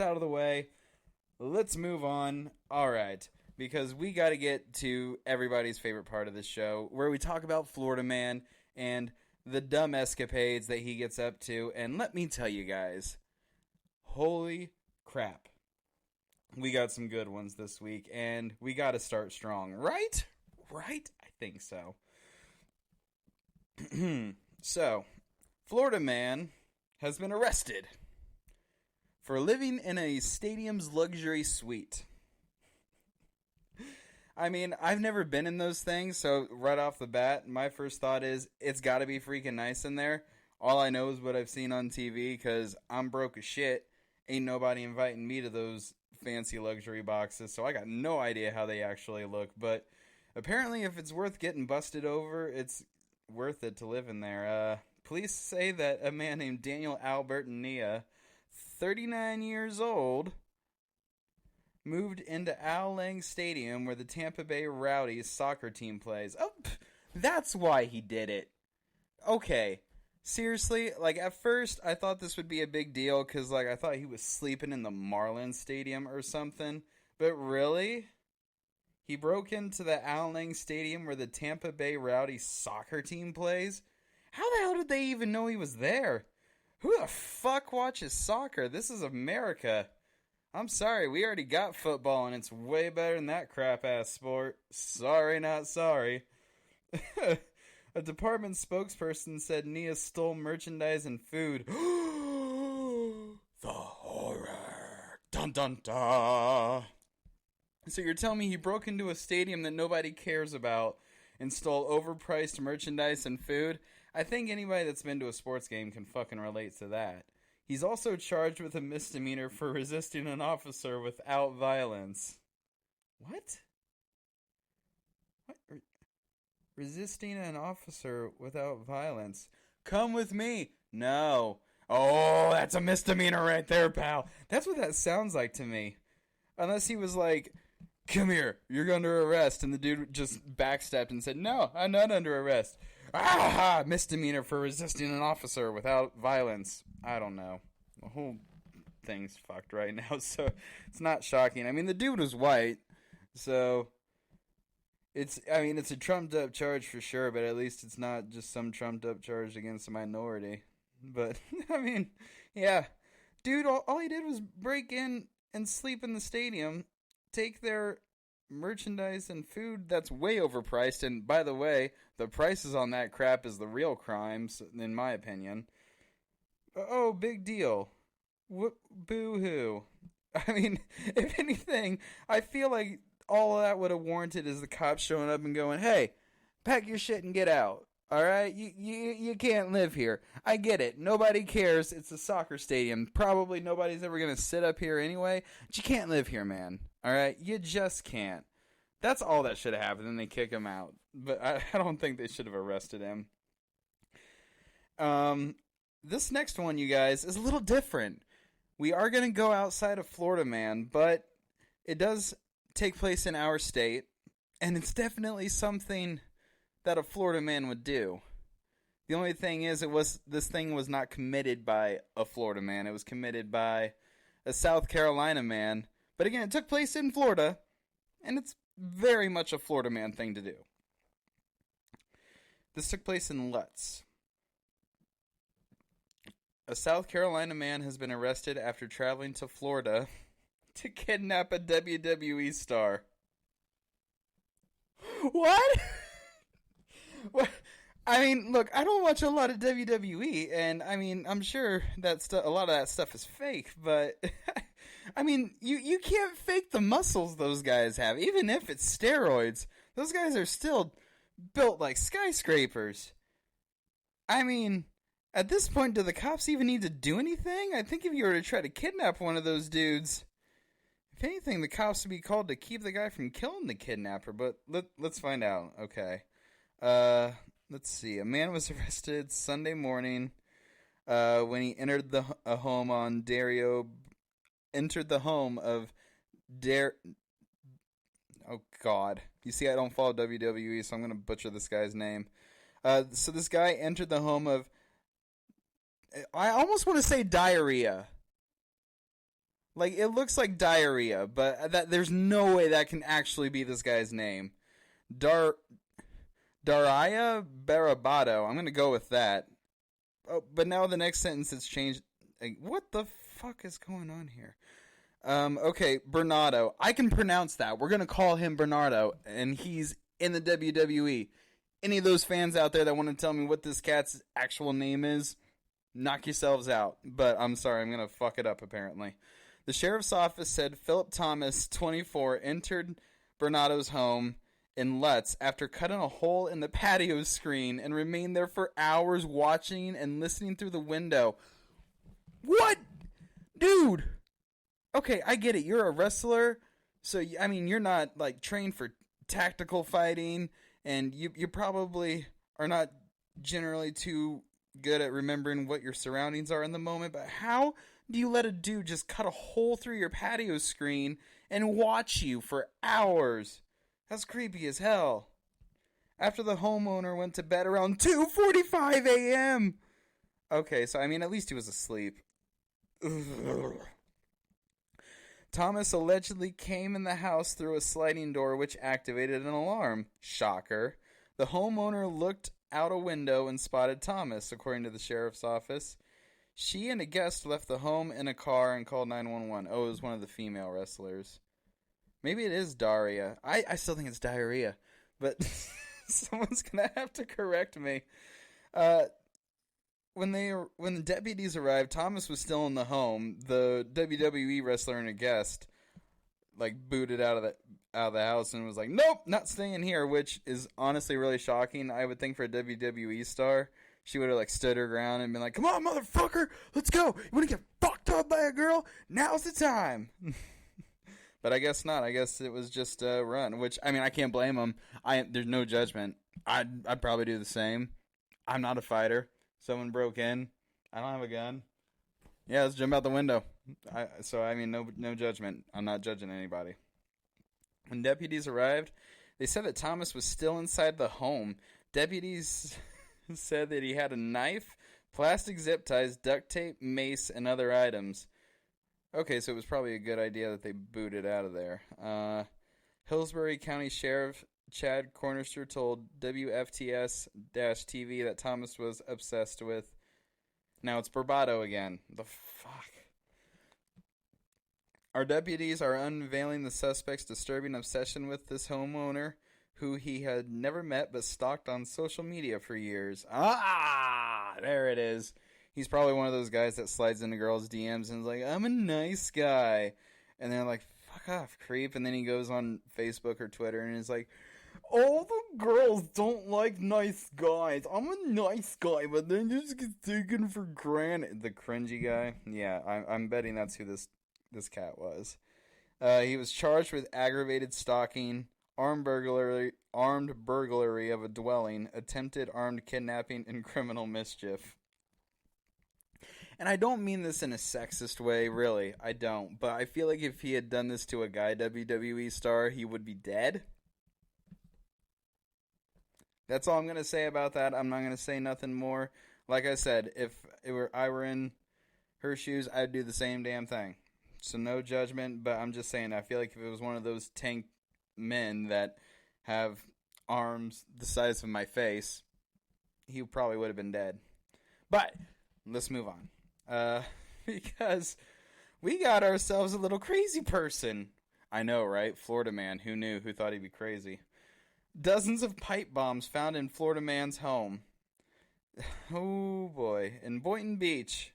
Out of the way, let's move on. All right, because we got to get to everybody's favorite part of the show, where we talk about Florida Man and the dumb escapades that he gets up to. And let me tell you guys, holy crap, we got some good ones this week, and we got to start strong, right? Right? I think so. So, Florida Man has been arrested for living in a stadium's luxury suite. I mean, I've never been in those things, so right off the bat, my first thought is it's got to be freaking nice in there. All I know is what I've seen on TV because I'm broke as shit. Ain't nobody inviting me to those fancy luxury boxes, so I got no idea how they actually look. But apparently, if it's worth getting busted over, it's worth it to live in there. Police say that a man named Daniel Albert Nia, 39 years old, moved into Al Lang Stadium where the Tampa Bay Rowdies soccer team plays. Oh, that's why he did it. Okay. Seriously, like at first I thought this would be a big deal because like I thought he was sleeping in the Marlins Stadium or something. But really? He broke into the Al Lang Stadium where the Tampa Bay Rowdies soccer team plays? How the hell did they even know he was there? Who the fuck watches soccer? This is America. I'm sorry, we already got football and it's way better than that crap ass sport. Sorry, not sorry. A department spokesperson said Nia stole merchandise and food. The horror. Dun dun dun. So you're telling me he broke into a stadium that nobody cares about and stole overpriced merchandise and food? I think anybody that's been to a sports game can fucking relate to that. He's also charged with a misdemeanor for resisting an officer without violence. What? What? Resisting an officer without violence. Come with me. No. Oh, that's a misdemeanor right there, pal. That's what that sounds like to me. Unless he was like, come here, you're under arrest. And the dude just backstepped and said, no, I'm not under arrest. Ah, misdemeanor for resisting an officer without violence. I don't know. The whole thing's fucked right now, so it's not shocking. I mean, the dude was white, so it's a trumped up charge for sure, but at least it's not just some trumped up charge against a minority. But, I mean, yeah. Dude, all he did was break in and sleep in the stadium, take their merchandise and food that's way overpriced, and by the way, the prices on that crap is the real crimes, in my opinion. Oh, big deal. Boo-hoo. I mean, if anything, I feel like all of that would have warranted is the cops showing up and going, hey, pack your shit and get out. Alright? You can't live here. I get it. Nobody cares. It's a soccer stadium. Probably nobody's ever going to sit up here anyway. But you can't live here, man. Alright? You just can't. That's all that should have happened. Then they kick him out. But I don't think they should have arrested him. This next one, you guys, is a little different. We are going to go outside of Florida Man, but it does take place in our state, and it's definitely something that a Florida man would do. The only thing is, this thing was not committed by a Florida man. It was committed by a South Carolina man. But again, it took place in Florida, and it's very much a Florida man thing to do. This took place in Lutz. A South Carolina man has been arrested after traveling to Florida to kidnap a WWE star. What? What? I mean, look, I don't watch a lot of WWE, and I mean, I'm sure that a lot of that stuff is fake, but I mean, you can't fake the muscles those guys have, even if it's steroids. Those guys are still built like skyscrapers. I mean, at this point, do the cops even need to do anything? I think if you were to try to kidnap one of those dudes, if anything, the cops would be called to keep the guy from killing the kidnapper, but let's find out. Okay. Let's see. A man was arrested Sunday morning when he entered a home on entered the home of oh God. You see, I don't follow WWE, so I'm going to butcher this guy's name. So this guy entered the home of, I almost want to say diarrhea. Like, it looks like diarrhea, but there's no way that can actually be this guy's name. Daria Barabato. I'm going to go with that. Oh, but now the next sentence has changed. Like, what the fuck is going on here? Okay, Bernardo. I can pronounce that. We're going to call him Bernardo, and he's in the WWE. Any of those fans out there that want to tell me what this cat's actual name is, knock yourselves out. But I'm sorry, I'm going to fuck it up, apparently. The sheriff's office said Philip Thomas, 24, entered Bernardo's home in Lutz after cutting a hole in the patio screen and remained there for hours watching and listening through the window. What? Dude! Okay, I get it. You're a wrestler, so, I mean, you're not, like, trained for tactical fighting, and you probably are not generally too good at remembering what your surroundings are in the moment, but how do you let a dude just cut a hole through your patio screen and watch you for hours? That's creepy as hell. After the homeowner went to bed around 2:45 a.m. Okay, so, I mean, at least he was asleep. Thomas allegedly came in the house through a sliding door which activated an alarm. Shocker. The homeowner looked out a window and spotted Thomas, according to the sheriff's office. She and a guest left the home in a car and called 911. Oh, it was one of the female wrestlers. Maybe it is Daria. I still think it's diarrhea, but someone's going to have to correct me. When the deputies arrived, Thomas was still in the home. The WWE wrestler and a guest, like, booted out of the house and was like, "Nope, not staying here," which is honestly really shocking. I would think for a WWE star, she would have, like, stood her ground and been like, "Come on, motherfucker, let's go. You want to get fucked up by a girl? Now's the time." But I guess not. I guess it was just a run, which, I mean, I can't blame him. There's no judgment. I'd probably do the same. I'm not a fighter. Someone broke in. I don't have a gun. Yeah, let's jump out the window. I mean, no judgment. I'm not judging anybody. When deputies arrived, they said that Thomas was still inside the home. Deputies said that he had a knife, plastic zip ties, duct tape, mace, and other items. Okay, so it was probably a good idea that they booted out of there. Hillsborough County Sheriff Chad Cornister told WFTS-TV that Thomas was obsessed with. Now it's Bravado again. The fuck? Our deputies are unveiling the suspect's disturbing obsession with this homeowner, who he had never met but stalked on social media for years. Ah, there it is. He's probably one of those guys that slides into girls' DMs and is like, "I'm a nice guy." And they're like, "Fuck off, creep." And then he goes on Facebook or Twitter and is like, "All the girls don't like nice guys. I'm a nice guy, but then you just get taken for granted." The cringy guy. Yeah, I'm betting that's who this cat was. He was charged with aggravated stalking, armed burglary of a dwelling, attempted armed kidnapping, and criminal mischief. And I don't mean this in a sexist way, really. I don't. But I feel like if he had done this to a guy WWE star, he would be dead. That's all I'm going to say about that. I'm not going to say nothing more. Like I said, if I were in her shoes, I'd do the same damn thing. So no judgment, but I'm just saying, I feel like if it was one of those tank men that have arms the size of my face, he probably would have been dead. But let's move on. Because we got ourselves a little crazy person. I know, right? Florida man. Who knew? Who thought he'd be crazy? Dozens of pipe bombs found in Florida man's home. Oh, boy. In Boynton Beach.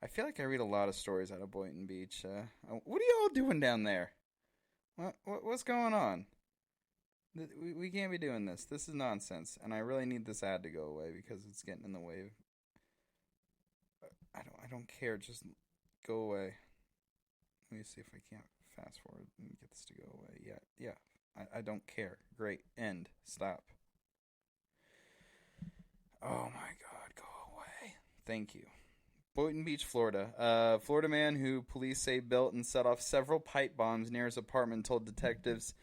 I feel like I read a lot of stories out of Boynton Beach. What are y'all doing down there? What's going on? We can't be doing this. This is nonsense. And I really need this ad to go away because it's getting in the way. I don't care. Just go away. Let me see if I can't fast forward and get this to go away. Yeah. I don't care. Great. End. Stop. Oh my God. Go away. Thank you. Boynton Beach, Florida. Florida man who police say built and set off several pipe bombs near his apartment told detectives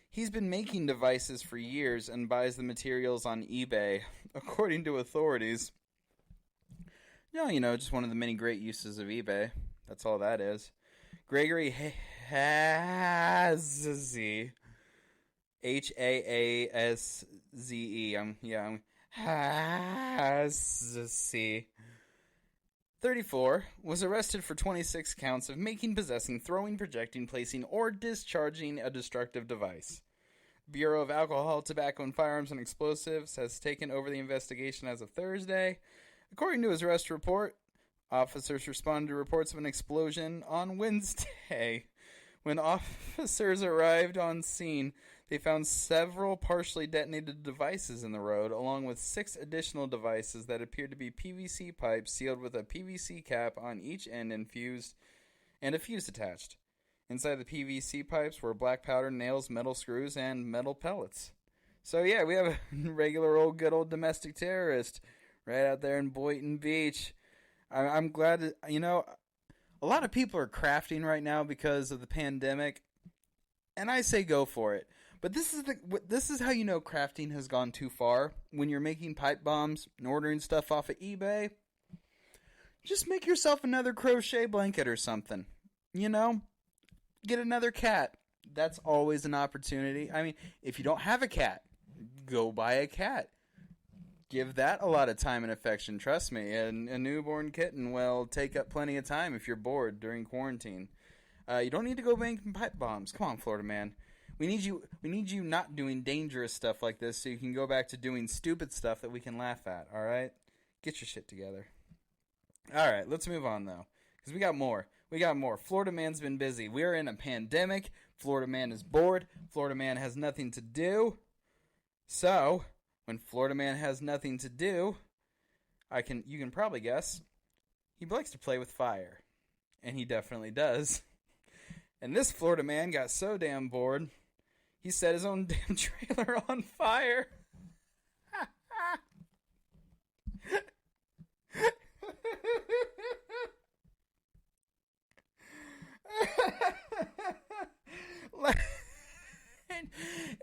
he's been making devices for years and buys the materials on eBay. According to authorities, just one of the many great uses of eBay. That's all that is. Gregory Haazze. Haasze. I'm Haazze. 34, was arrested for 26 counts of making, possessing, throwing, projecting, placing, or discharging a destructive device. Bureau of Alcohol, Tobacco, and Firearms and Explosives has taken over the investigation as of Thursday. According to his arrest report, officers responded to reports of an explosion on Wednesday. When officers arrived on scene, they found several partially detonated devices in the road, along with 6 additional devices that appeared to be PVC pipes sealed with a PVC cap on each end and a fuse attached. Inside the PVC pipes were black powder, nails, metal screws, and metal pellets. So yeah, we have a regular old good old domestic terrorist right out there in Boynton Beach. I'm glad that, a lot of people are crafting right now because of the pandemic, and I say go for it. But this is how you know crafting has gone too far. When you're making pipe bombs and ordering stuff off of eBay, just make yourself another crochet blanket or something. Get another cat. That's always an opportunity. I mean, if you don't have a cat, go buy a cat. Give that a lot of time and affection, trust me. And a newborn kitten will take up plenty of time if you're bored during quarantine. You don't need to go making pipe bombs. Come on, Florida man. We need you not doing dangerous stuff like this so you can go back to doing stupid stuff that we can laugh at, all right? Get your shit together. All right, let's move on, though, because we got more. Florida man's been busy. We're in a pandemic. Florida man is bored. Florida man has nothing to do. So, when Florida man has nothing to do, you can probably guess, he likes to play with fire. And he definitely does. And this Florida man got so damn bored, he set his own damn trailer on fire.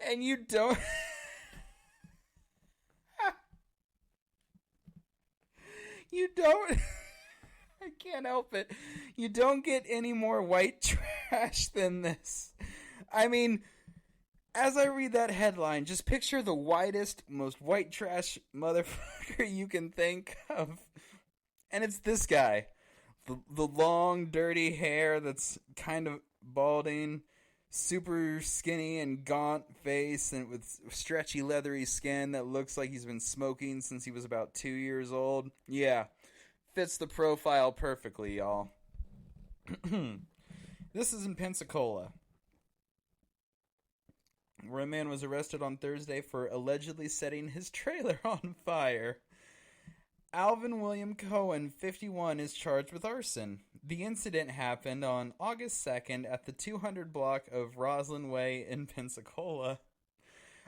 and you don't... you don't... I can't help it. You don't get any more white trash than this. I mean, as I read that headline, just picture the whitest, most white trash motherfucker you can think of. And it's this guy. The long, dirty hair that's kind of balding, super skinny and gaunt face, and with stretchy, leathery skin that looks like he's been smoking since he was about 2 years old. Yeah. Fits the profile perfectly, y'all. This is in Pensacola, where a man was arrested on Thursday for allegedly setting his trailer on fire. Alvin William Cohen, 51, is charged with arson. The incident happened on August 2nd at the 200 block of Roslyn Way in Pensacola.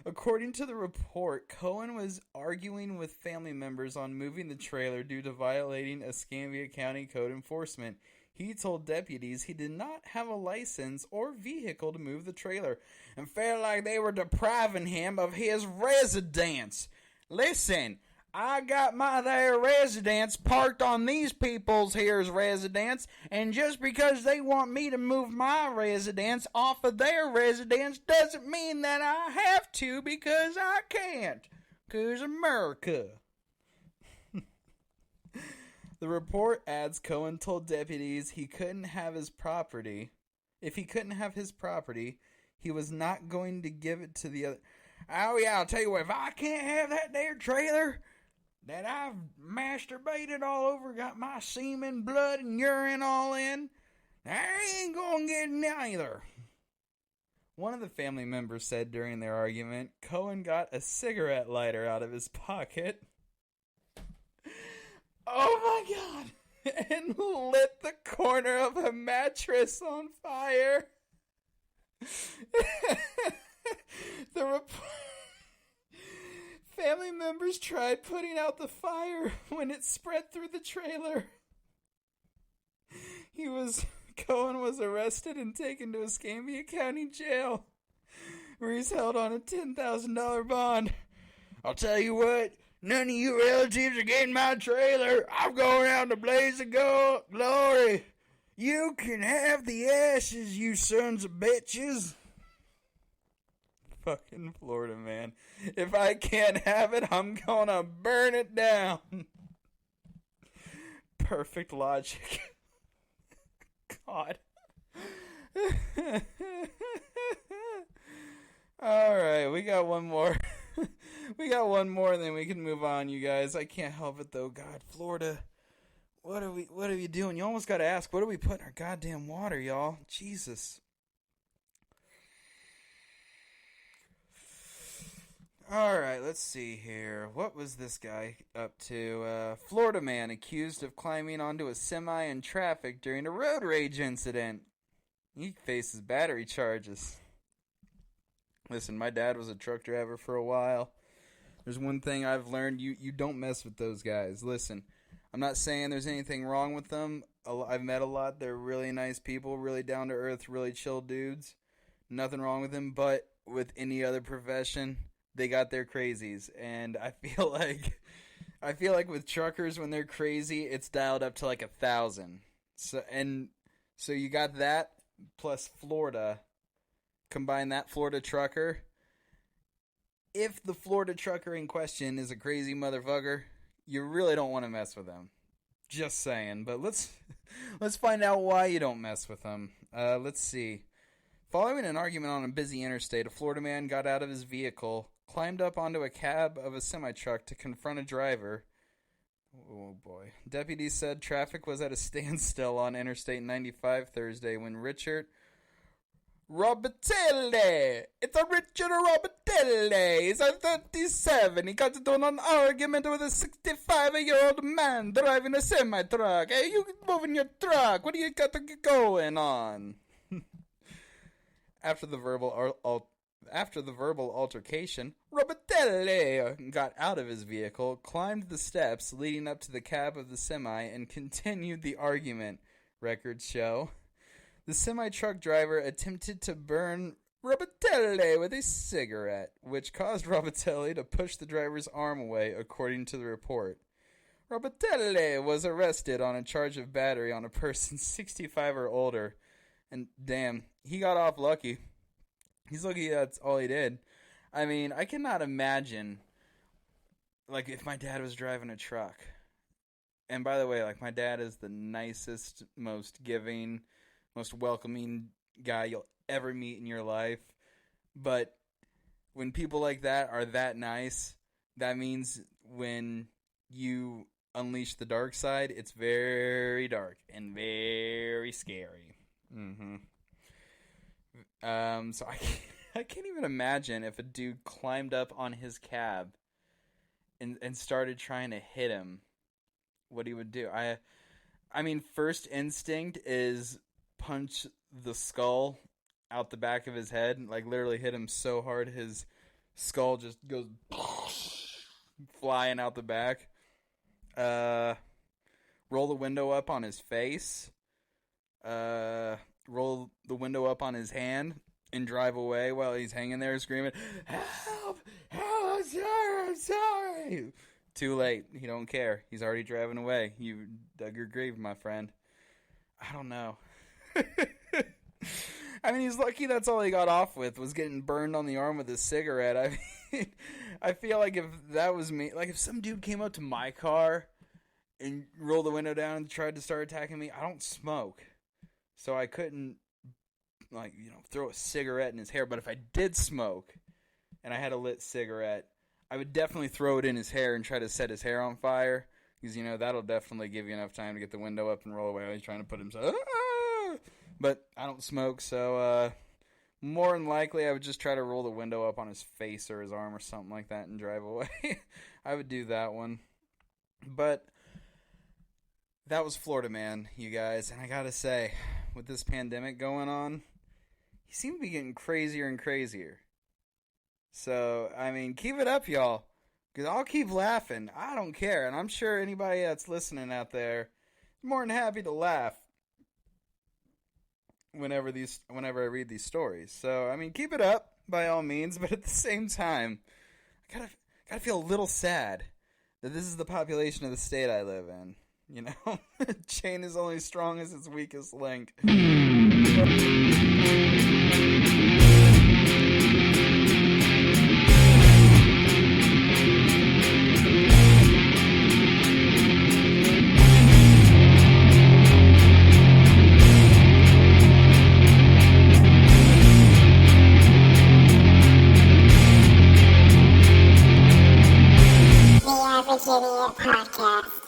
According to the report, Cohen was arguing with family members on moving the trailer due to violating Escambia County code enforcement. He told deputies he did not have a license or vehicle to move the trailer and felt like they were depriving him of his residence. Listen, I got my their residence parked on these people's here's residence, and just because they want me to move my residence off of their residence doesn't mean that I have to, because I can't. 'Cause America. The report adds Cohen told deputies he couldn't have his property. If he couldn't have his property, he was not going to give it to the other. Oh yeah, I'll tell you what, if I can't have that there trailer that I've masturbated all over, got my semen, blood, and urine all in, I ain't gonna get neither. One of the family members said during their argument, Cohen got a cigarette lighter out of his pocket. Oh my God! And lit the corner of a mattress on fire. Family members tried putting out the fire when it spread through the trailer. Cohen was arrested and taken to Escambia County Jail, where he's held on a $10,000 bond. I'll tell you what, none of you relatives are getting my trailer. I'm going out in a blaze of glory. You can have the ashes, you sons of bitches. Fucking Florida man. If I can't have it, I'm gonna burn it down. Perfect logic. God. Alright, we got one more. We got one more and then we can move on, you guys. I can't help it though. God, Florida. What are you doing? You almost gotta ask, what do we put in our goddamn water, y'all? Jesus. Alright, let's see here. What was this guy up to? Florida man accused of climbing onto a semi in traffic during a road rage incident. He faces battery charges. Listen, my dad was a truck driver for a while. There's one thing I've learned, you don't mess with those guys. Listen, I'm not saying there's anything wrong with them. I've met a lot. They're really nice people, really down to earth, really chill dudes. Nothing wrong with them, but with any other profession, they got their crazies. And I feel like with truckers, when they're crazy, it's dialed up to like 1,000. So you got that plus Florida. Combine that Florida trucker. If the Florida trucker in question is a crazy motherfucker, you really don't want to mess with them. Just saying. But let's find out why you don't mess with them. Let's see. Following an argument on a busy interstate, a Florida man got out of his vehicle, climbed up onto a cab of a semi-truck to confront a driver. Oh boy. Deputies said traffic was at a standstill on Interstate 95 Thursday when Richard Robitelli. It's a Richard Robitelli. He's a 37. He got into an argument with a 65-year-old man driving a semi-truck. Hey, you moving your truck. What do you got going on? After the verbal altercation, Robitelli got out of his vehicle, climbed the steps leading up to the cab of the semi, and continued the argument, records show. The semi-truck driver attempted to burn Robitelli with a cigarette, which caused Robitelli to push the driver's arm away, according to the report. Robitelli was arrested on a charge of battery on a person 65 or older, and damn, he got off lucky. He's lucky that's all he did. I mean, I cannot imagine, like, if my dad was driving a truck. And by the way, like, my dad is the nicest, most giving, most welcoming guy you'll ever meet in your life. But when people like that are that nice, that means when you unleash the dark side, it's very dark and very scary. So I can't even imagine if a dude climbed up on his cab and started trying to hit him, what he would do. I mean, first instinct is punch the skull out the back of his head, like literally hit him so hard his skull just goes flying out the back. Roll the window up on his face. Roll the window up on his hand and drive away while he's hanging there screaming, "Help! Help! I'm sorry! Too late. He don't care. He's already driving away. You dug your grave, my friend. I don't know. I mean, he's lucky that's all he got off with was getting burned on the arm with a cigarette. I mean, I feel like if that was me, like if some dude came up to my car and rolled the window down and tried to start attacking me, I don't smoke. So I couldn't, like, you know, throw a cigarette in his hair. But if I did smoke and I had a lit cigarette, I would definitely throw it in his hair and try to set his hair on fire. Because, you know, that'll definitely give you enough time to get the window up and roll away while he's trying to put himself. But I don't smoke, so more than likely I would just try to roll the window up on his face or his arm or something like that and drive away. I would do that one. But that was Florida Man, you guys. And I gotta say, with this pandemic going on, he seemed to be getting crazier and crazier. So, I mean, keep it up, y'all. Because I'll keep laughing. I don't care. And I'm sure anybody that's listening out there is more than happy to laugh whenever I read these stories. So, I mean, keep it up by all means. But at the same time, I gotta feel a little sad that this is the population of the state I live in. You know, chain is only strong as its weakest link. The Average Idiot Podcast.